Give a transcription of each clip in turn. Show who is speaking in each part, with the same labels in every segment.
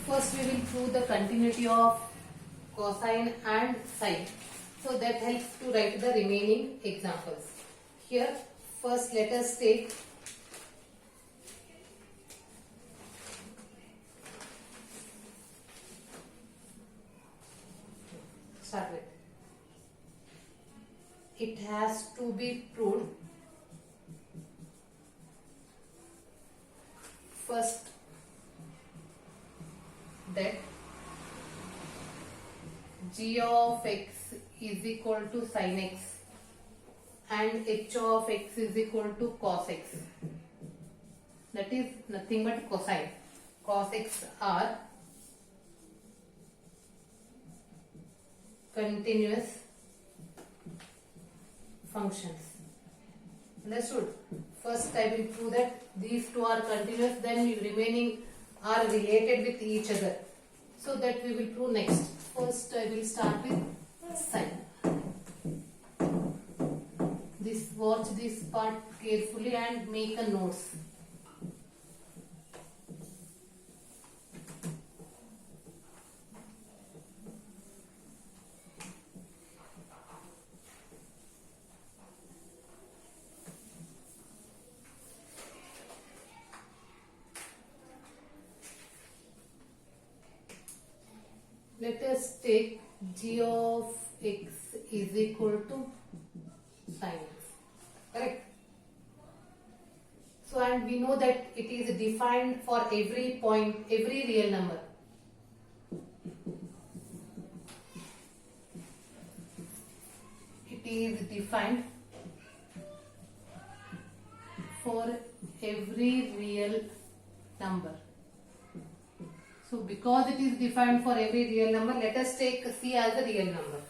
Speaker 1: First we will prove the continuity of cosine and sine. So that helps to write the remaining examples. Here first let us take start with. It has to be proved first that g of x is equal to sin x and h of x is equal to cos x. That is nothing but cosine. Cos x are continuous functions. Understood? First I will prove that these two are continuous, then remaining are related with each other. So that we will prove next. First I will start with sine. Watch this part carefully and make a notes. Let us take g of x is equal to sin x. Correct? So, and we know that it is defined for every point, every real number. It is defined for every real number. So, because it is defined for every real number, let us take C as a real number.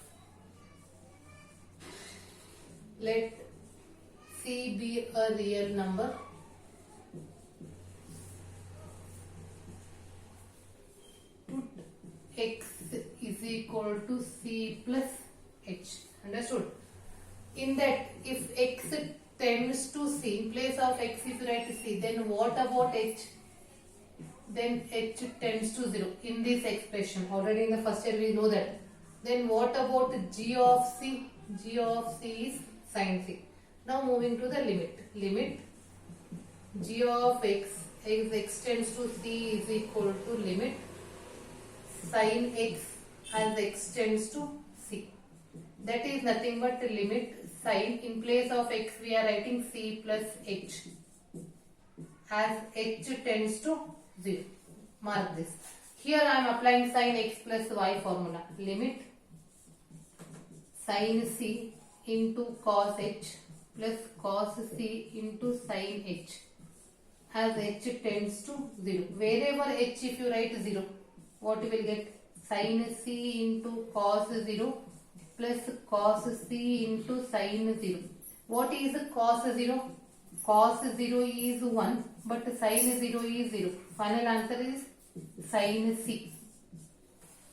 Speaker 1: Let C be a real number. Put x is equal to C plus h. Understood? In that, if x tends to C, in place of x if you write C, then what about h? Then h tends to 0 in this expression. Already in the first year we know that. Then what about g of c? G of c is sin c. Now moving to the limit. Limit g of x tends to c is equal to limit sin x as x tends to c. That is nothing but limit sin. In place of x we are writing c plus h as h tends to 0. Mark this. Here I am applying sin x plus y formula. Limit sin c into cos h plus cos c into sin h as h tends to 0. Wherever h if you write 0, what you will get? Sin c into cos 0 plus cos c into sin 0. What is cos 0? Cos 0 is 1 but sin 0 is 0. Final answer is sin c.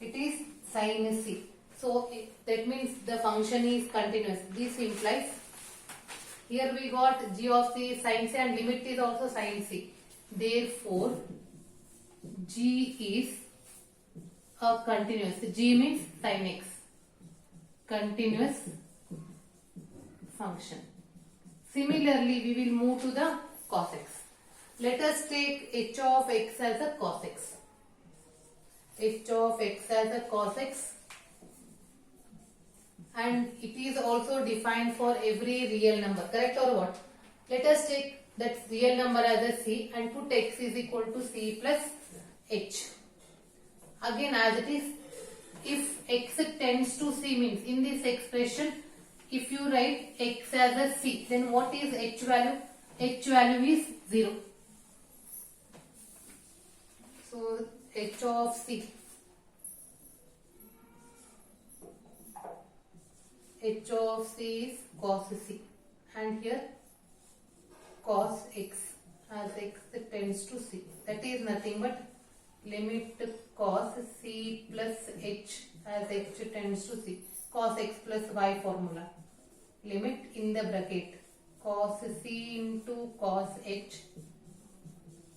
Speaker 1: It is sin c. So that means the function is continuous. This implies here we got g of c is sin c and limit is also sin c. Therefore g is a continuous. G means sin x. Continuous function. Similarly, we will move to the cos x. Let us take h of x as a cos x. H of x as a cos x, and it is also defined for every real number. Correct or what? Let us take that real number as a c and put x is equal to c plus h. Again as it is, if x tends to c means in this expression, if you write x as a c, then what is h value? H value is 0. So h of c, h of c is cos c, and here cos x as x tends to c. That is nothing but limit cos c plus h as h tends to c. Cos x plus y formula. Limit in the bracket cos c into cos h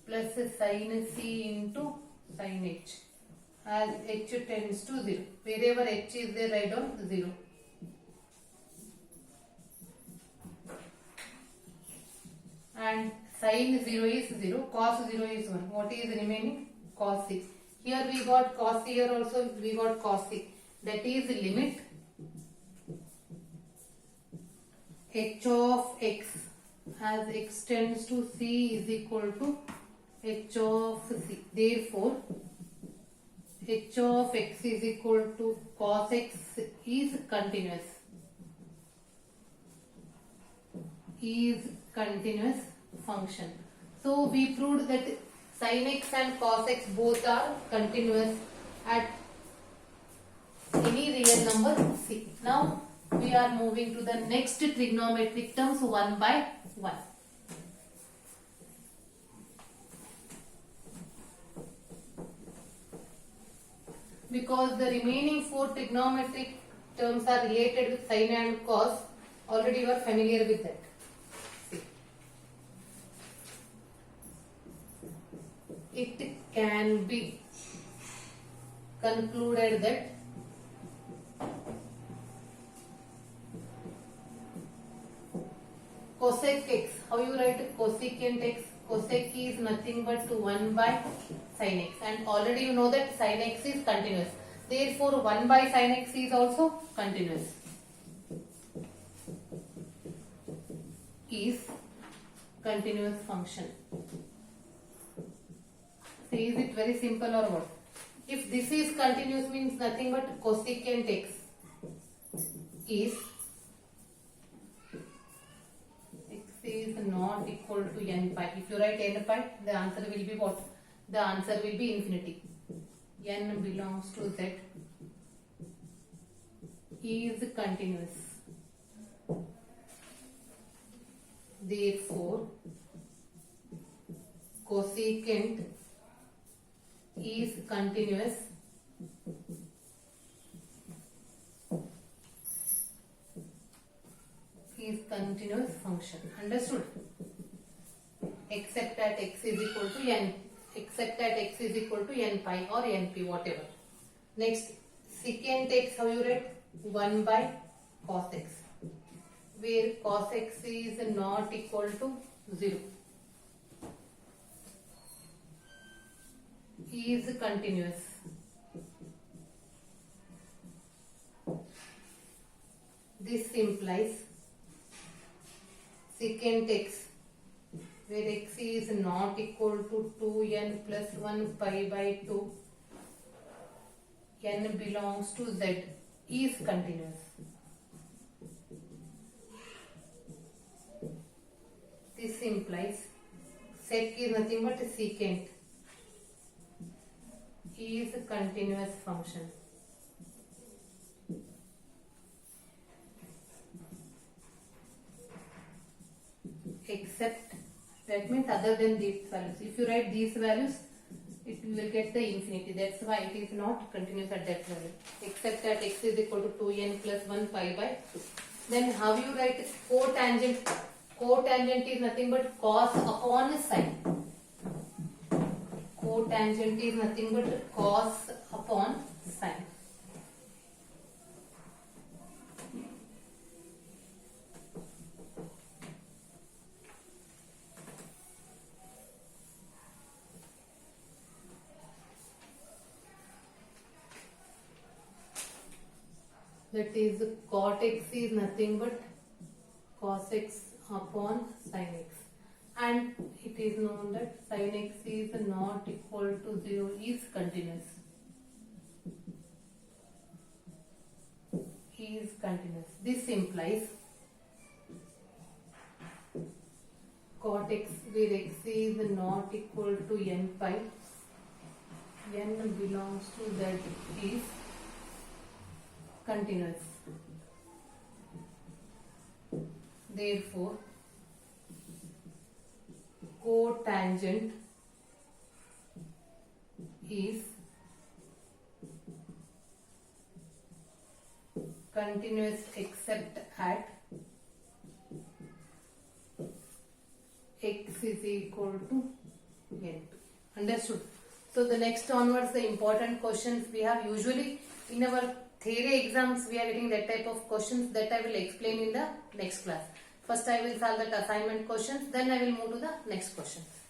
Speaker 1: plus sin c into sin h. as h tends to 0. Wherever h is there, write down 0. And sin 0 is 0, cos 0 is 1. What is remaining? Cos 6. Here we got cos, here also we got cos 6. That is limit h of x as x tends to c is equal to h of c. Therefore, h of x is equal to cos x is continuous. Is continuous function. So we proved that sin x and cos x both are continuous at any real number c. Now we are moving to the next trigonometric terms one by one. Because the remaining four trigonometric terms are related with sin and cos, already you are familiar with that. It can be concluded that cosec x, how you write cosecant x? Cosec is nothing but 1 by sin x, and already you know that sin x is continuous. Therefore 1 by sin x is also continuous. Is continuous function. So is it very simple or what? If this is continuous means nothing but cosecant x is not equal to n pi. If you write n pi, the answer will be what? The answer will be infinity. N belongs to z is continuous. Therefore, cosecant is continuous function. Understood? Except at x is equal to n, except at x is equal to n pi or np, whatever. Next, secant x, how you write? 1 by cos x, where cos x is not equal to 0. Is continuous. This implies secant x, where x is not equal to 2n plus 1 pi by 2, n belongs to z, is continuous. This implies sec is nothing but secant is a continuous function. Except, that means other than these values. If you write these values, it will get the infinity. That's why it is not continuous at that value. Except that x is equal to 2n plus 1 pi by 2. Then how you write cotangent? Cotangent is nothing but cos upon sine. Cotangent is nothing but cos upon sine. That is cot x is nothing but cos x upon sin x, and it is known that sin x is not equal to 0 is continuous. Is continuous. This implies cot x, where x is not equal to n pi, n belongs to z, is continuous. Therefore, cotangent is continuous except at x is equal to n. Understood? So the next onwards, the important questions we have usually in our theory exams, we are getting that type of questions that I will explain in the next class. First I will solve that assignment questions, then I will move to the next questions.